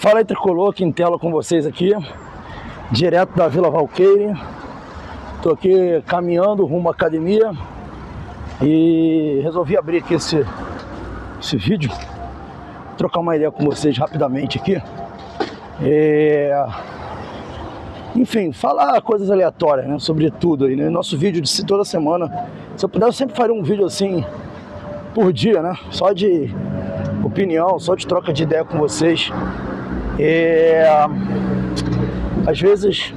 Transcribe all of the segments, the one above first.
Fala aí, Tricolor, aqui em tela com vocês aqui, direto da Vila Valqueire. Tô aqui caminhando rumo à academia e resolvi abrir aqui esse vídeo, trocar uma ideia com vocês rapidamente aqui. Enfim, falar coisas aleatórias, né, sobre tudo aí, né? Nosso vídeo de toda semana, se eu puder, eu sempre faria um vídeo assim por dia, né? Só de opinião, só de troca de ideia com vocês. Às vezes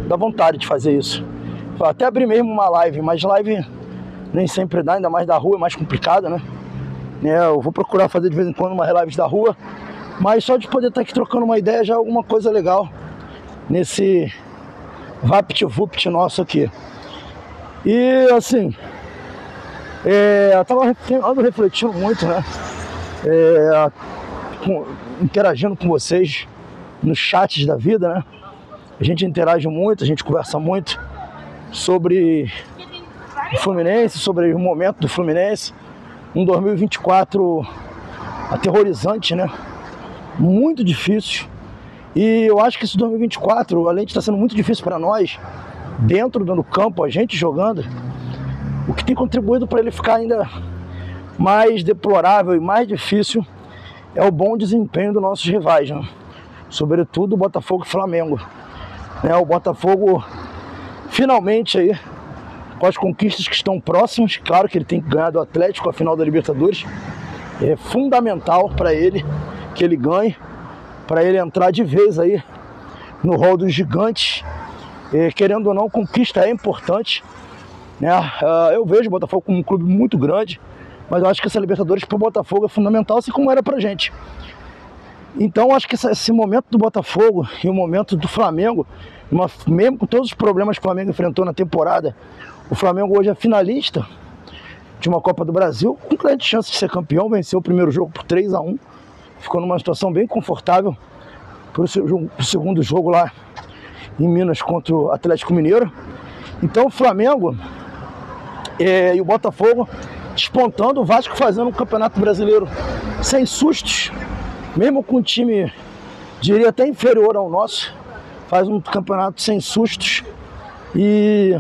dá vontade de fazer isso. Até abrir mesmo uma live, mas live nem sempre dá, ainda mais da rua, é mais complicado, né? Eu vou procurar fazer de vez em quando uma live da rua, mas só de poder estar aqui trocando uma ideia já é alguma coisa legal nesse VaptVupt nosso aqui. E assim, eu ando refletindo muito, né? Interagindo com vocês nos chats da vida, né? A gente interage muito, a gente conversa muito sobre o Fluminense, sobre o momento do Fluminense. Um 2024 aterrorizante, né? Muito difícil. E eu acho que esse 2024, além de estar sendo muito difícil para nós, dentro do campo, a gente jogando, o que tem contribuído para ele ficar ainda mais deplorável e mais difícil é o bom desempenho dos nossos rivais, né? Sobretudo o Botafogo e Flamengo. O Botafogo finalmente aí, com as conquistas que estão próximas, claro que ele tem que ganhar do Atlético a final da Libertadores, é fundamental para ele que ele ganhe, para ele entrar de vez aí no rol dos gigantes. Querendo ou não, conquista é importante, né? Eu vejo o Botafogo como um clube muito grande, mas eu acho que essa Libertadores para o Botafogo é fundamental, assim como era para a gente. Então acho que esse momento do Botafogo e o momento do Flamengo, mesmo com todos os problemas que o Flamengo enfrentou na temporada, o Flamengo hoje é finalista de uma Copa do Brasil, com grande chance de ser campeão, venceu o primeiro jogo por 3-1, ficou numa situação bem confortável para o segundo jogo lá em Minas contra o Atlético Mineiro. Então o Flamengo e o Botafogo despontando, o Vasco fazendo um campeonato brasileiro sem sustos, mesmo com um time, diria até inferior ao nosso, faz um campeonato sem sustos. E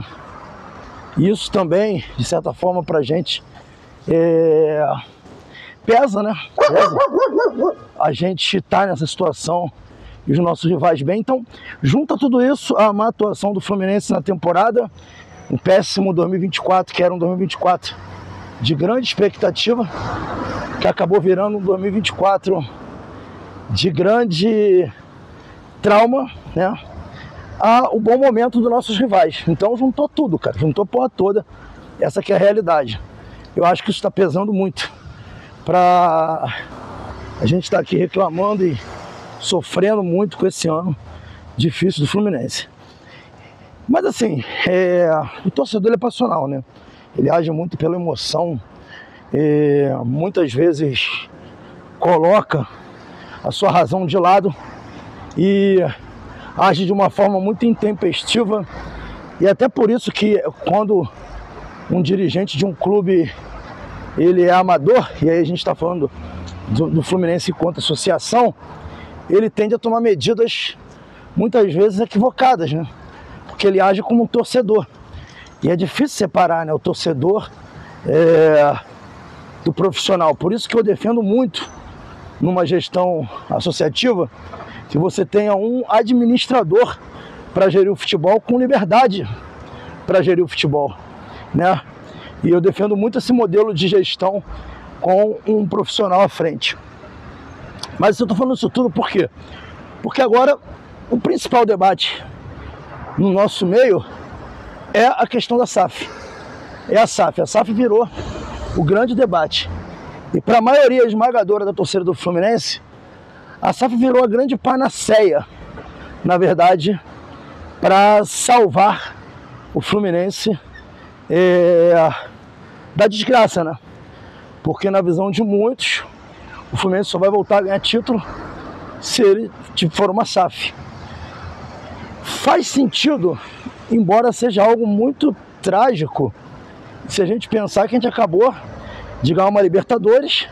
isso também, de certa forma, pra gente pesa, né? Pesa a gente tá nessa situação e os nossos rivais bem. Então, junta tudo isso a má atuação do Fluminense na temporada, um péssimo 2024, que era um 2024 de grande expectativa, que acabou virando um 2024 de grande trauma, né? O bom momento dos nossos rivais. Então juntou tudo, cara, juntou a porra toda. Essa que é a realidade. Eu acho que isso está pesando muito pra a gente estar aqui reclamando e sofrendo muito com esse ano difícil do Fluminense. Mas assim, o torcedor é passional, né? Ele age muito pela emoção, muitas vezes coloca a sua razão de lado e age de uma forma muito intempestiva. E até por isso que quando um dirigente de um clube ele é amador, e aí a gente está falando do Fluminense enquanto associação, ele tende a tomar medidas muitas vezes equivocadas, né? Porque ele age como um torcedor. E é difícil separar, né, o torcedor do profissional. Por isso que eu defendo muito, numa gestão associativa, que você tenha um administrador para gerir o futebol com liberdade para gerir o futebol, né? E eu defendo muito esse modelo de gestão com um profissional à frente. Mas eu estou falando isso tudo por quê? Porque agora o principal debate no nosso meio é a questão da SAF. A SAF virou o grande debate. E para a maioria esmagadora da torcida do Fluminense, a SAF virou a grande panaceia, na verdade, para salvar o Fluminense da desgraça, né? Porque na visão de muitos, o Fluminense só vai voltar a ganhar título se ele for uma SAF. Faz sentido, embora seja algo muito trágico, se a gente pensar que a gente acabou de ganhar uma Libertadores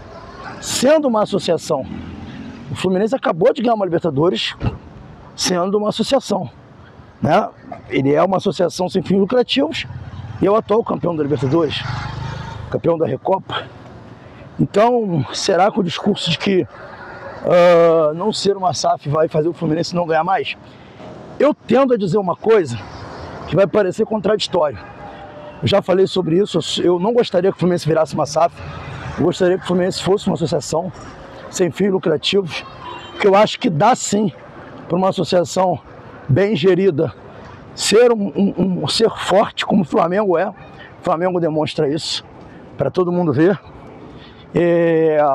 sendo uma associação. O Fluminense acabou de ganhar uma Libertadores sendo uma associação, né? Ele é uma associação sem fins lucrativos e é o atual campeão da Libertadores, campeão da Recopa. Então, será que o discurso de que não ser uma SAF vai fazer o Fluminense não ganhar mais? Eu tendo a dizer uma coisa que vai parecer contraditório. Eu já falei sobre isso, eu não gostaria que o Fluminense virasse uma SAF, eu gostaria que o Fluminense fosse uma associação sem fins lucrativos, porque eu acho que dá sim para uma associação bem gerida ser um ser forte como o Flamengo é. O Flamengo demonstra isso para todo mundo ver.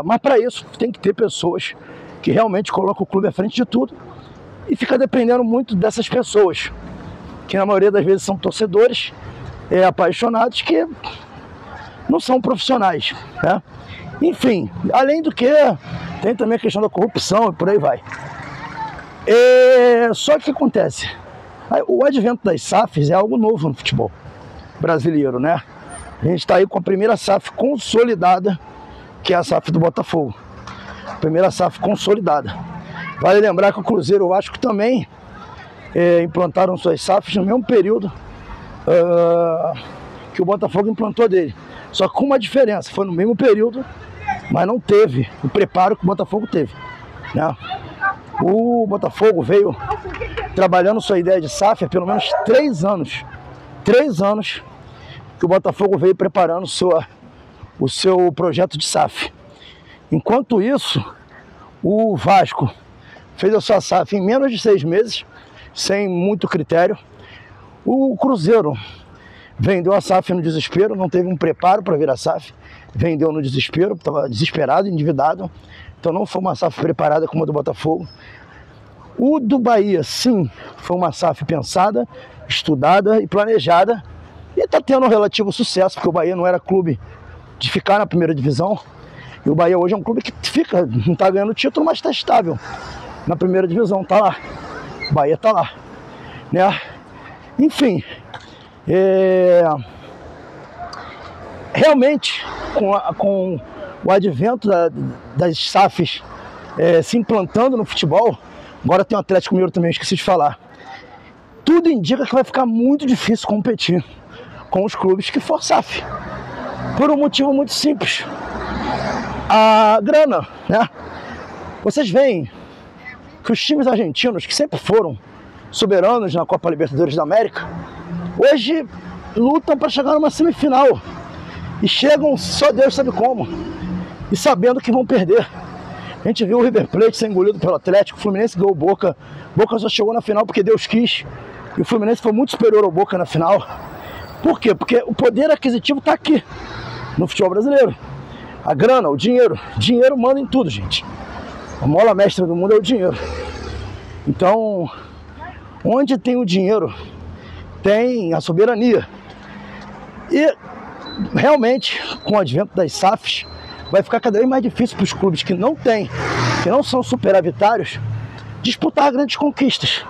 Mas para isso tem que ter pessoas que realmente colocam o clube à frente de tudo e fica dependendo muito dessas pessoas, que na maioria das vezes são torcedores apaixonados que não são profissionais, né? Enfim, além do que tem também a questão da corrupção e por aí vai. Só que acontece, o advento das SAFs é algo novo no futebol brasileiro, né? A gente está aí com a primeira SAF consolidada, que é a SAF do Botafogo. Primeira SAF consolidada. Vale lembrar que o Cruzeiro e o Vasco também implantaram suas SAFs no mesmo período que o Botafogo implantou dele. Só que com uma diferença, foi no mesmo período, mas não teve o preparo que o Botafogo teve, né? O Botafogo veio trabalhando sua ideia de SAF há pelo menos 3 anos. 3 anos que o Botafogo veio preparando o seu projeto de SAF. Enquanto isso, o Vasco fez a sua SAF em menos de 6 meses, sem muito critério. O Cruzeiro vendeu a SAF no desespero, não teve um preparo para virar SAF, vendeu no desespero, estava desesperado, endividado, então não foi uma SAF preparada como a do Botafogo. O do Bahia, sim, foi uma SAF pensada, estudada e planejada, e está tendo um relativo sucesso, porque o Bahia não era clube de ficar na primeira divisão, e o Bahia hoje é um clube que fica, não está ganhando título, mas está estável na primeira divisão, está lá, o Bahia está lá, né? Enfim, realmente, com o advento das SAFs se implantando no futebol, agora tem o Atlético Mineiro também, esqueci de falar, tudo indica que vai ficar muito difícil competir com os clubes que for SAF, por um motivo muito simples: a grana, né? Vocês veem que os times argentinos, que sempre foram soberanos na Copa Libertadores da América, hoje lutam para chegar numa semifinal e chegam só Deus sabe como, e sabendo que vão perder. A gente viu o River Plate ser engolido pelo Atlético, o Fluminense ganhou o Boca só chegou na final porque Deus quis, e o Fluminense foi muito superior ao Boca na final. Por quê? Porque o poder aquisitivo está aqui no futebol brasileiro. A grana, o dinheiro manda em tudo, gente. A mola mestra do mundo é o dinheiro. Então, onde tem o dinheiro, tem a soberania. E realmente, com o advento das SAFs, vai ficar cada vez mais difícil para os clubes que não têm, que não são superavitários, disputar grandes conquistas.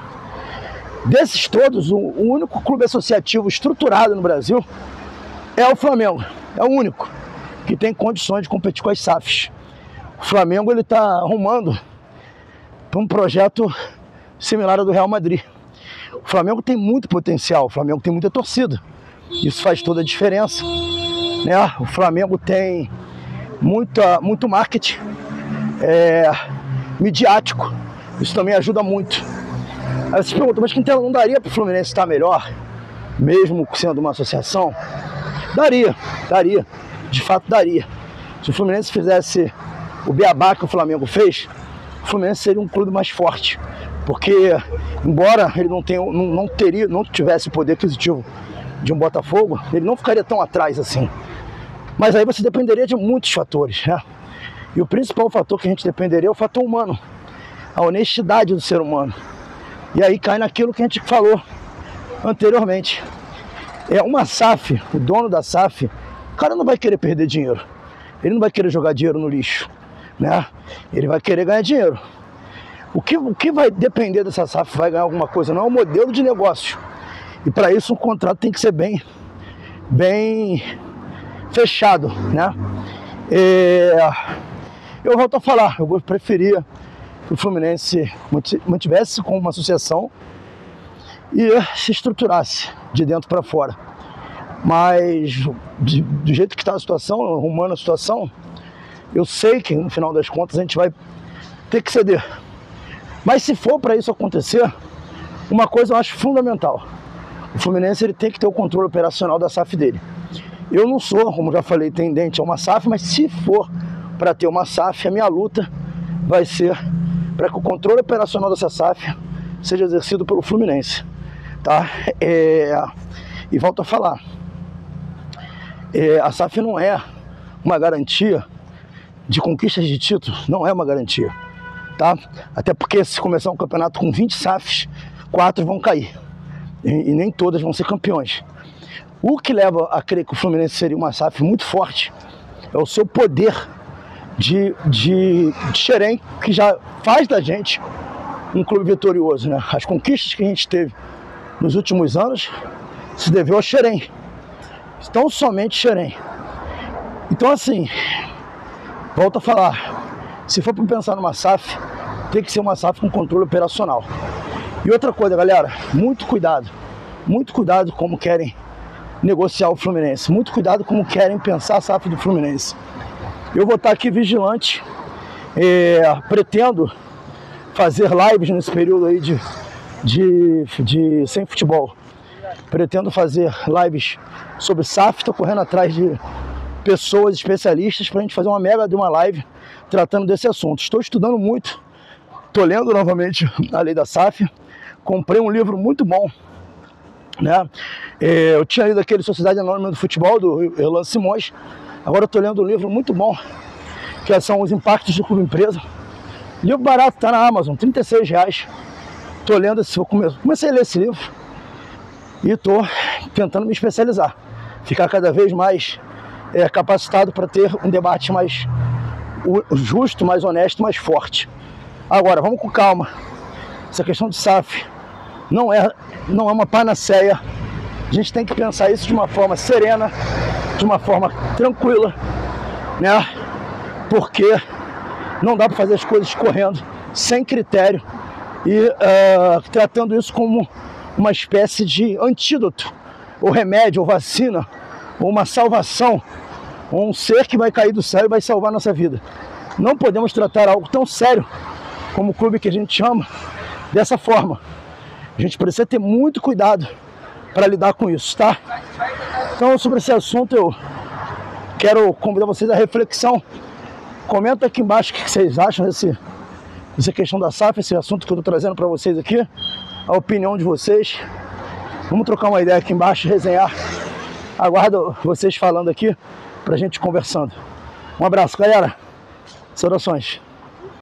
Desses todos, o único clube associativo estruturado no Brasil é o Flamengo. É o único que tem condições de competir com as SAFs. O Flamengo está arrumando para um projeto similar ao do Real Madrid. O Flamengo tem muito potencial, o Flamengo tem muita torcida. Isso faz toda a diferença, né? O Flamengo tem muito marketing midiático. Isso também ajuda muito. Aí você se pergunta, mas que então não daria para o Fluminense estar melhor, mesmo sendo uma associação? Daria. De fato daria. Se o Fluminense fizesse o beabá que o Flamengo fez, o Fluminense seria um clube mais forte. Porque, embora ele não tivesse o poder aquisitivo de um Botafogo, ele não ficaria tão atrás assim. Mas aí você dependeria de muitos fatores, né? E o principal fator que a gente dependeria é o fator humano, a honestidade do ser humano. E aí cai naquilo que a gente falou anteriormente. Uma SAF, o dono da SAF, o cara não vai querer perder dinheiro. Ele não vai querer jogar dinheiro no lixo, né? Ele vai querer ganhar dinheiro. O que vai depender dessa SAF, vai ganhar alguma coisa, não é o modelo de negócio. E para isso um contrato tem que ser bem fechado, né? Eu volto a falar, eu preferia que o Fluminense mantivesse como uma associação e se estruturasse de dentro para fora. Mas do jeito que está a situação, arrumando a situação, eu sei que no final das contas a gente vai ter que ceder. Mas se for para isso acontecer, uma coisa eu acho fundamental: o Fluminense ele tem que ter o controle operacional da SAF dele. Eu não sou, como já falei, tendente a uma SAF, mas se for para ter uma SAF, a minha luta vai ser para que o controle operacional dessa SAF seja exercido pelo Fluminense, tá? E volto a falar, a SAF não é uma garantia de conquistas de título, não é uma garantia, tá? Até porque se começar um campeonato com 20 SAFs, 4 vão cair e nem todas vão ser campeões. O que leva a crer que o Fluminense seria uma SAF muito forte é o seu poder de xerém, que já faz da gente um clube vitorioso, né? As conquistas que a gente teve nos últimos anos se deveu ao xerém, tão somente xerém. Então assim, volto a falar, se for para pensar numa SAF, tem que ser uma SAF com controle operacional. E outra coisa, galera, muito cuidado como querem negociar o Fluminense, muito cuidado como querem pensar a SAF do Fluminense. Eu vou estar aqui vigilante, pretendo fazer lives nesse período aí de sem futebol. Pretendo fazer lives sobre SAF, estou correndo atrás de pessoas especialistas para a gente fazer uma mega de uma live tratando desse assunto. Estou estudando muito, estou lendo novamente a lei da SAF, comprei um livro muito bom, né? Eu tinha lido aquele Sociedade Anônima do Futebol, do Erlan Simões. Agora eu estou lendo um livro muito bom, que são os impactos do clube empresa. Livro barato, está na Amazon, R$36. Estou lendo esse, comecei a ler esse livro e estou tentando me especializar, ficar cada vez mais capacitado para ter um debate mais justo, mais honesto, mais forte. Agora, vamos com calma. Essa questão de SAF não é uma panaceia. A gente tem que pensar isso de uma forma serena, de uma forma tranquila, né? Porque não dá para fazer as coisas correndo, sem critério e tratando isso como uma espécie de antídoto, ou remédio, ou vacina, ou uma salvação, ou um ser que vai cair do céu e vai salvar a nossa vida. Não podemos tratar algo tão sério como o clube que a gente ama dessa forma. A gente precisa ter muito cuidado para lidar com isso, tá? Então, sobre esse assunto, eu quero convidar vocês à reflexão. Comenta aqui embaixo o que vocês acham dessa questão da SAF, esse assunto que eu estou trazendo para vocês aqui, a opinião de vocês. Vamos trocar uma ideia aqui embaixo, resenhar. Aguardo vocês falando aqui para a gente conversando. Um abraço, galera. Saudações.